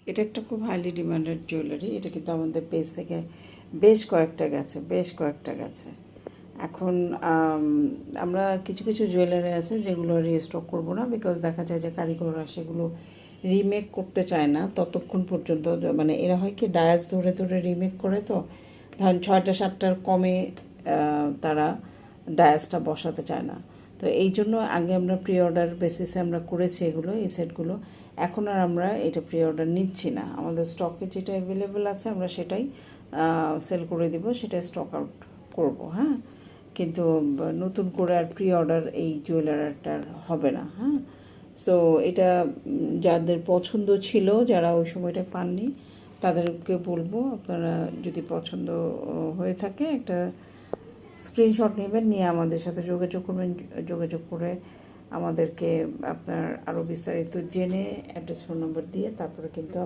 এটা একটা খুব হাইলি ডিমান্ডেড জুয়েলারি। এটা কিন্তু আমাদের পেজ থেকে বেশ কয়েকটা গেছে। এখন আমরা কিছু কিছু জুয়েলারি আছে যেগুলো রিস্টক করব না, বিকজ দেখা যায় যে কারিগররা সেগুলো রিমেক করতে চায় না ততক্ষণ পর্যন্ত। মানে এরা হয় কি ডায়াস ধরে ধরে রিমেক করে, তো ধরেন 6টা 7টার কমে তারা ডায়াসটা বসাতে চায় না। তো এই জন্য আগে আমরা প্রি অর্ডার বেসিসে আমরা করেছি এগুলো, এই সেটগুলো। এখন আর আমরা এটা প্রি অর্ডার নিচ্ছি না। আমাদের স্টকে যেটা অ্যাভেলেবেল আছে আমরা সেটাই সেল করে দিব, সেটাই স্টক আউট করব। হ্যাঁ, কিন্তু নতুন করে আর প্রি অর্ডার এই জুয়েলারিটার হবে না। হ্যাঁ, সো এটা যাদের পছন্দ ছিল, যারা ওই সময়টা পাননি, তাদেরকে বলবো আপনারা যদি পছন্দ হয়ে থাকে একটা স্ক্রিনশট নেবেন, নিয়ে আমাদের সাথে যোগাযোগ করবেন। যোগাযোগ করে আমাদেরকে আপনার আরও বিস্তারিত জেনে অ্যাড্রেস ফোন নম্বর দিয়ে তারপরে কিন্তু